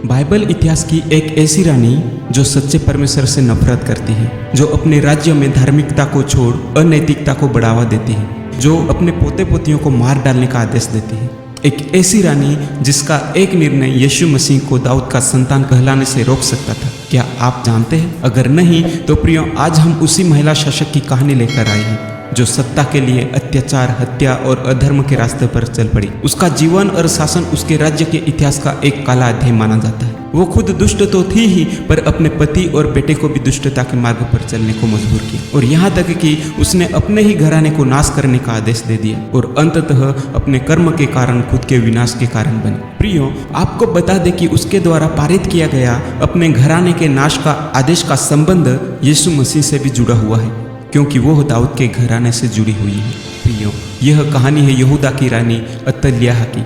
Bible इतिहास की एक ऐसी रानी जो सच्चे परमेश्वर से नफरत करती है, जो अपने राज्य में धार्मिकता को छोड़ अनैतिकता को बढ़ावा देती है, जो अपने पोते पोतियों को मार डालने का आदेश देती है। एक ऐसी रानी जिसका एक निर्णय यीशु मसीह को दाऊद का संतान कहलाने से रोक सकता था। क्या आप जानते हैं? अगर नहीं तो प्रियो, आज हम उसी महिला शासक की कहानी लेकर आए हैं जो सत्ता के लिए अत्याचार, हत्या और अधर्म के रास्ते पर चल पड़ी। उसका जीवन और शासन उसके राज्य के इतिहास का एक काला अध्याय माना जाता है। वो खुद दुष्ट तो थी ही, पर अपने पति और बेटे को भी दुष्टता के मार्ग पर चलने को मजबूर किया, और यहाँ तक कि उसने अपने ही घराने को नाश करने का आदेश दे दिया और अंततः अपने कर्म के कारण खुद के विनाश के कारण बनी। प्रियो, आपको बता दे कि उसके द्वारा पारित किया गया अपने घराने के नाश का आदेश का संबंध यीशु मसीह से भी जुड़ा हुआ है, क्योंकि वो दाऊद के घराने से जुड़ी हुई है। प्रियो, यह कहानी है यहूदा की रानी अतल्याह की,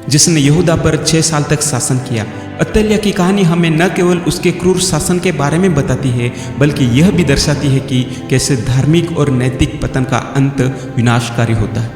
जिसने यहूदा पर 6 साल तक शासन किया। अतल्याह की कहानी हमें न केवल उसके क्रूर शासन के बारे में बताती है, बल्कि यह भी दर्शाती है कि कैसे धार्मिक और नैतिक पतन का अंत विनाशकारी होता है।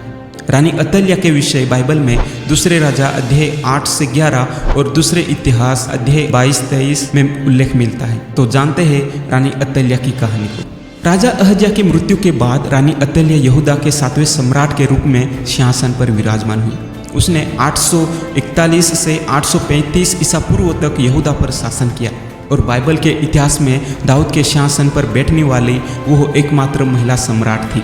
रानी अतल्याह के विषय बाइबल में दूसरे राजा अध्याय 8 से 11 और दूसरे इतिहास अध्याय 22-23 में उल्लेख मिलता है। तो जानते हैं रानी अतल्याह की कहानी को। राजा अहज्याह की मृत्यु के बाद रानी अतल्याह यहूदा के 7वें सम्राट के रूप में सिंहासन पर विराजमान हुई। उसने 841 से 835 ईसा पूर्व तक यहूदा पर शासन किया, और बाइबल के इतिहास में दाऊद के सिंहासन पर बैठने वाली वो एकमात्र महिला सम्राट थी।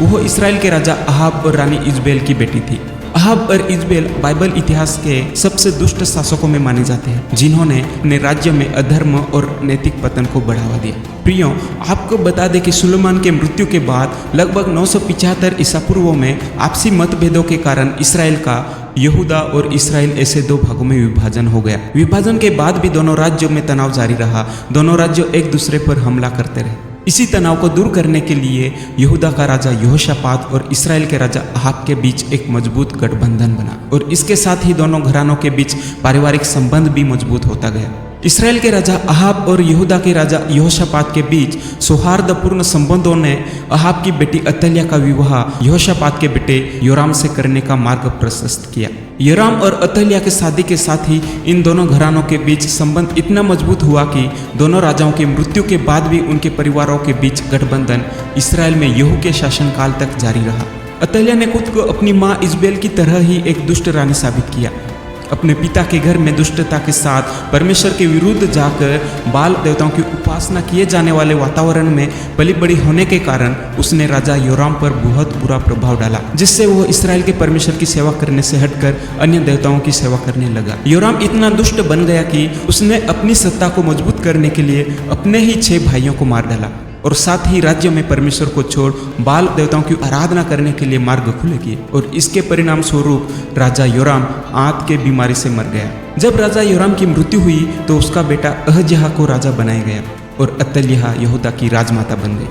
वो इस्राएल के राजा अहाब और रानी इजबेल की बेटी थी। अहाब और इजबेल बाइबल इतिहास के सबसे दुष्ट शासकों में माने जाते हैं, जिन्होंने अपने राज्य में अधर्म और नैतिक पतन को बढ़ावा दिया। प्रियो, आपको बता दें कि सुलेमान के मृत्यु के बाद लगभग 975 ईसा पूर्व में आपसी मतभेदों के कारण इसराइल का यहूदा और इसराइल ऐसे 2 भागों में विभाजन हो गया। विभाजन के बाद भी दोनों राज्यों में तनाव जारी रहा। दोनों राज्य एक दूसरे पर हमला करते रहे। इसी तनाव को दूर करने के लिए यहूदा का राजा यहोशापात और इसराइल के राजा अहाब के बीच एक मजबूत गठबंधन बना, और इसके साथ ही दोनों घरानों के बीच पारिवारिक संबंध भी मजबूत होता गया। इसराइल के राजा अहाब और यहूदा के राजा यहोशापात के बीच सौहार्दपूर्ण संबंधों ने अहाब की बेटी अतल्याह का विवाह यहोशापात के बेटे योराम से करने का मार्ग प्रशस्त किया। योराम और अतल्याह के शादी के साथ ही इन दोनों घरानों के बीच संबंध इतना मजबूत हुआ कि दोनों राजाओं की मृत्यु के बाद भी उनके परिवारों के बीच गठबंधन इसराइल में यहू के शासनकाल तक जारी रहा। अतल्याह ने खुद को अपनी माँ इजबेल की तरह ही एक दुष्ट रानी साबित किया। अपने पिता के घर में दुष्टता के साथ परमेश्वर के विरुद्ध जाकर बाल देवताओं की उपासना किए जाने वाले वातावरण में पली बड़ी होने के कारण उसने राजा योराम पर बहुत बुरा प्रभाव डाला, जिससे वो इसराइल के परमेश्वर की सेवा करने से हटकर अन्य देवताओं की सेवा करने लगा। योराम इतना दुष्ट बन गया कि उसने अपनी सत्ता को मजबूत करने के लिए अपने ही 6 भाइयों को मार डाला, और साथ ही राज्य में परमेश्वर को छोड़ बाल देवताओं की आराधना करने के लिए मार्ग खुले किए, और इसके परिणाम स्वरूप राजा योराम आंत के बीमारी से मर गया। जब राजा योराम की मृत्यु हुई तो उसका बेटा अहज्याह को राजा बनाया गया, और अतल्याह यहूदा की राजमाता बन गई।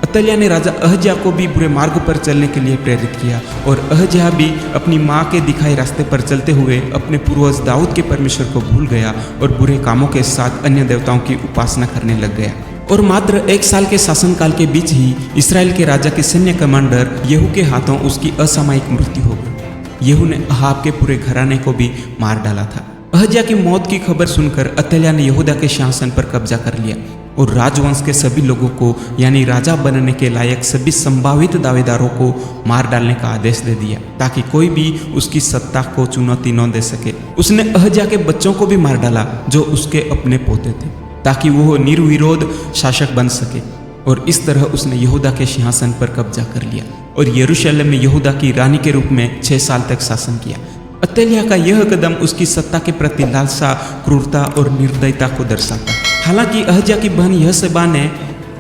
अतल्याह ने राजा अहज्याह को भी बुरे मार्ग पर चलने के लिए प्रेरित किया, और अहज्याह भी अपनी माँ के दिखाए रास्ते पर चलते हुए अपने पूर्वज दाऊद के परमेश्वर को भूल गया और बुरे कामों के साथ अन्य देवताओं की उपासना करने लग गया। और मात्र 1 साल के शासनकाल के बीच ही इसराइल के राजा के सैन्य कमांडर येहू के हाथों उसकी असामयिक मृत्यु हो गई। येहू ने अहाब के पूरे घराने को भी मार डाला था। अहज्याह की मौत की खबर सुनकर अतल्याह ने यहूदा के सिंहासन पर कब्जा कर लिया, और राजवंश के सभी लोगों को, यानी राजा बनने के लायक सभी संभावित दावेदारों को मार डालने का आदेश दे दिया, ताकि कोई भी उसकी सत्ता को चुनौती न दे सके। उसने अहज्याह के बच्चों को भी मार डाला जो उसके अपने पोते थे, ताकि वो निर्विरोध शासक बन सके, और इस तरह उसने यहूदा के सिंहासन पर कब्जा कर लिया और यरूशलेम में यहूदा की रानी के रूप में 6 साल तक शासन किया। अतल्याह का यह कदम उसकी सत्ता के प्रति लालसा, क्रूरता और निर्दयता को दर्शाता। हालांकि अहज्याह की बहन यहोशबा ने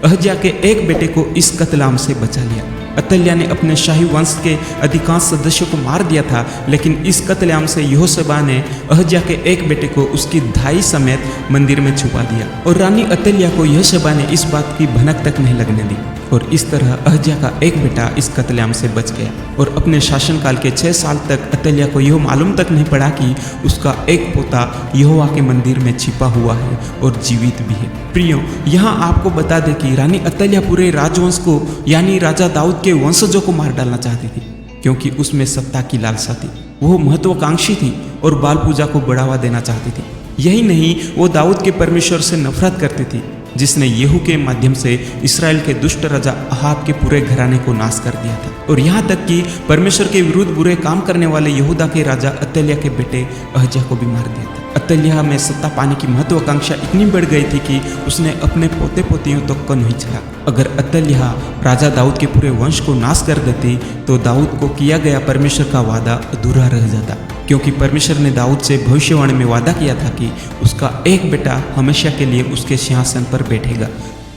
अहज्याह के एक बेटे को इस कत्लेआम से बचा लिया। अतल्याह ने अपने शाही वंश के अधिकांश सदस्यों को मार दिया था, लेकिन इस कत्लेआम से यहोशबा ने अहज्याह के एक बेटे को उसकी धाई समेत मंदिर में छुपा दिया, और रानी अतल्याह को यहोशबा ने इस बात की भनक तक नहीं लगने दी, और इस तरह अहज्याह का एक बेटा इस कत्लेआम से बच गया। और अपने शासनकाल के 6 साल तक अतल्याह को यह मालूम तक नहीं पड़ा कि उसका एक पोता यहोवा के मंदिर में छिपा हुआ है और जीवित भी है। प्रियो, यहाँ आपको बता दें कि रानी अतल्याह पूरे राजवंश को, यानी राजा दाऊद के वंशजों को मार डालना चाहती थी, क्योंकि उसमें सत्ता की लालसा थी। वो महत्वाकांक्षी थी और बाल पूजा को बढ़ावा देना चाहती थी। यही नहीं, वो दाऊद के परमेश्वर से नफरत करती थी, जिसने येहू के माध्यम से इसराइल के दुष्ट राजा अहाब के पूरे घराने को नाश कर दिया था। और यहाँ तक कि परमेश्वर के विरुद्ध बुरे काम करने वाले यहूदा के राजा अतल्याह के बेटे अहज्याह को भी मार दिया था। अतल्याह में सत्ता पाने की महत्वाकांक्षा इतनी बढ़ गई थी कि उसने अपने पोते पोतियों तक को नहीं चला। अगर अतल्याह राजा दाऊद के पूरे वंश को नाश कर देती तो दाऊद को किया गया परमेश्वर का वादा अधूरा रह जाता, क्योंकि परमेश्वर ने दाऊद से भविष्यवाणी में वादा किया था कि उसका एक बेटा हमेशा के लिए उसके सिंहासन पर बैठेगा।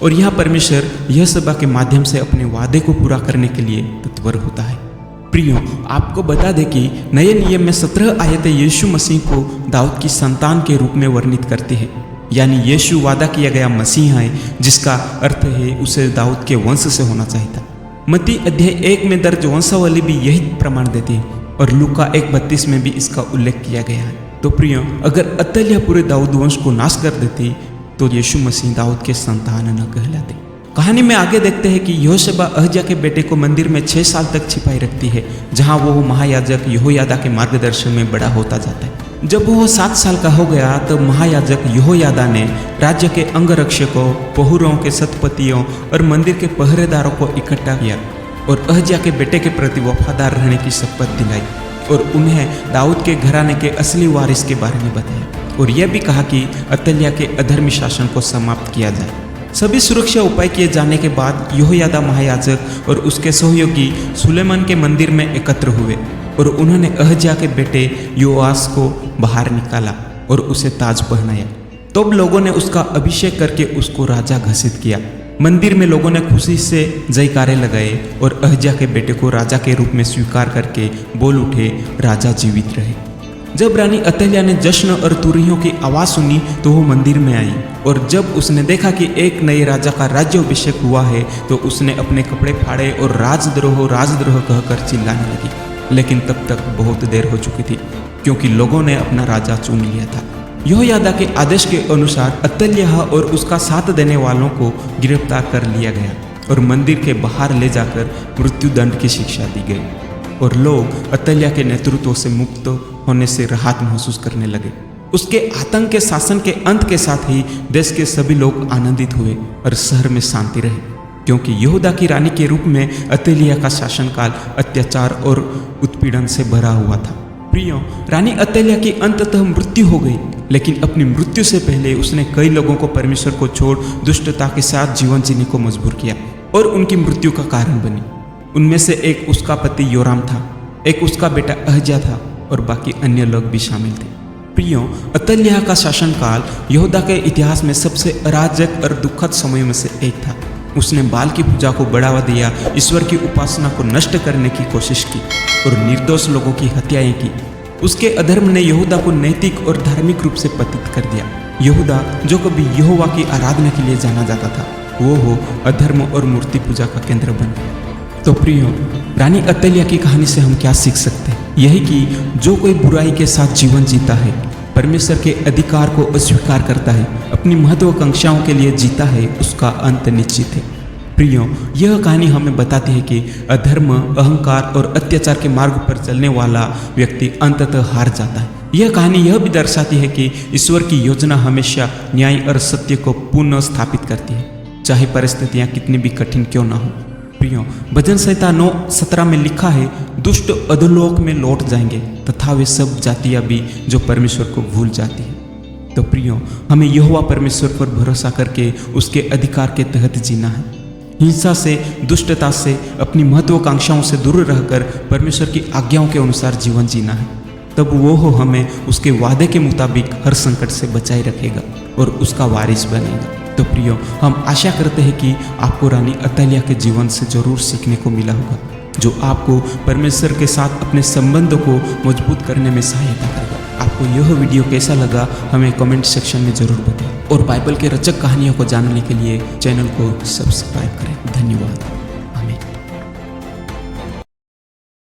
और यहाँ परमेश्वर यह सभा के माध्यम से अपने वादे को पूरा करने के लिए तत्पर होता है। प्रियो, आपको बता दें कि नए नियम में 17 आयतें यीशु मसीह को दाऊद की संतान के रूप में वर्णित करती है, यानी यीशु वादा किया गया मसीह है, जिसका अर्थ है उसे दाऊद के वंश से होना चाहिए था। मत्ती अध्याय 1 में दर्ज वंशावली भी यही प्रमाण देती है और लूका 1:32 में भी इसका उल्लेख किया गया है। तो प्रियो, अगर अतल्याह पूरे दाऊद वंश को नाश कर देती तो यीशु मसीह दाऊद के संतान न कहलाते। कहानी में आगे देखते हैं कि यहोशबा अहज्याह के बेटे को मंदिर में 6 साल तक छिपाई रखती है, जहां वो महायाजक यहोयादा के मार्गदर्शन में बड़ा होता जाता है। जब वो 7 साल का हो गया तो महायाजक यहोयादा ने राज्य के अंगरक्षकों, पहुरों के सतपतियों और मंदिर के पहरेदारों को इकट्ठा किया और अहज्याह के बेटे के प्रति वफादार रहने की शपथ दिलाई और उन्हें दाऊद के घराने के असली वारिस के बारे में बताया और यह भी कहा कि अतल्याह के अधर्मी शासन को समाप्त किया जाए। सभी सुरक्षा उपाय किए जाने के बाद यहोयादा महायाजक और उसके सहयोगी सुलेमान के मंदिर में एकत्र हुए और उन्होंने अहज्याह के बेटे योआस को बाहर निकाला और उसे ताज पहनाया। तब लोगों ने उसका अभिषेक करके उसको राजा घोषित किया। मंदिर में लोगों ने खुशी से जयकारे लगाए और अहज्याह के बेटे को राजा के रूप में स्वीकार करके बोल उठे, राजा जीवित रहे। जब रानी अतल्याह ने जश्न और तुरहियों की आवाज़ सुनी तो वो मंदिर में आई और जब उसने देखा कि एक नए राजा का राज्याभिषेक हुआ है तो उसने अपने कपड़े फाड़े और राजद्रोह राजद्रोह कहकर चिल्लाने लगी। लेकिन तब तक बहुत देर हो चुकी थी, क्योंकि लोगों ने अपना राजा चुन लिया था। यहोयादा के आदेश के अनुसार अतल्याह और उसका साथ देने वालों को गिरफ्तार कर लिया गया और मंदिर के बाहर ले जाकर मृत्युदंड की शिक्षा दी गई और लोग अतल्याह के नेतृत्व से मुक्त होने से राहत महसूस करने लगे। उसके आतंक के शासन के अंत के साथ ही देश के सभी लोग आनंदित हुए और शहर में शांति रही, क्योंकि यहूदा की रानी के रूप में अतल्याह का शासनकाल अत्याचार और उत्पीड़न से भरा हुआ था। प्रियो, रानी अतल्याह की अंततः मृत्यु हो गई, लेकिन अपनी मृत्यु से पहले उसने कई लोगों को परमेश्वर को छोड़ दुष्टता के साथ जीवन जीने को मजबूर किया और उनकी मृत्यु का कारण बनी। उनमें से एक उसका पति योराम था, एक उसका बेटा अहज्याह था और बाकी अन्य लोग भी शामिल थे। प्रियो, अतल्याह का शासनकाल यहूदा के इतिहास में सबसे अराजक और दुखद समयों में से एक था। उसने बाल की पूजा को बढ़ावा दिया, ईश्वर की उपासना को नष्ट करने की कोशिश की और निर्दोष लोगों की हत्याएं की। उसके अधर्म ने यहूदा को नैतिक और धार्मिक रूप से पतित कर दिया। यहूदा, जो कभी यहोवा की आराधना के लिए जाना जाता था, वो अधर्म और मूर्ति पूजा का केंद्र बन गया। तो प्रियो, रानी अतल्याह की कहानी से हम क्या सीख सकते हैं? यही कि जो कोई बुराई के साथ जीवन जीता है, परमेश्वर के अधिकार को अस्वीकार करता है, अपनी महत्वाकांक्षाओं के लिए जीता है, उसका अंत निश्चित है। प्रियो, यह कहानी हमें बताती है कि अधर्म, अहंकार और अत्याचार के मार्ग पर चलने वाला व्यक्ति अंततः हार जाता है। यह कहानी यह भी दर्शाती है कि ईश्वर की योजना हमेशा न्याय और सत्य को पुनः स्थापित करती है, चाहे परिस्थितियाँ कितनी भी कठिन क्यों ना हो। प्रियो, भजन संहिता 9:17 में लिखा है, दुष्ट अधोलोक में लौट जाएंगे तथा वे सब जातियां भी जो परमेश्वर को भूल जाती है। तो प्रियो, हमें यहोवा परमेश्वर पर भरोसा करके उसके अधिकार के तहत जीना है। हिंसा से, दुष्टता से, अपनी महत्वाकांक्षाओं से दूर रहकर परमेश्वर की आज्ञाओं के अनुसार जीवन जीना है। तब वो हमें उसके वादे के मुताबिक हर संकट से बचाए रखेगा और उसका वारिस बनेगा। तो प्रियो, हम आशा करते हैं कि आपको रानी अतल्याह के जीवन से जरूर सीखने को मिला होगा, जो आपको परमेश्वर के साथ अपने संबंधों को मजबूत करने में सहायता करेगा। आपको यह वीडियो कैसा लगा हमें कमेंट सेक्शन में जरूर बताएं और बाइबल के रोचक कहानियों को जानने के लिए चैनल को सब्सक्राइब करें। धन्यवाद।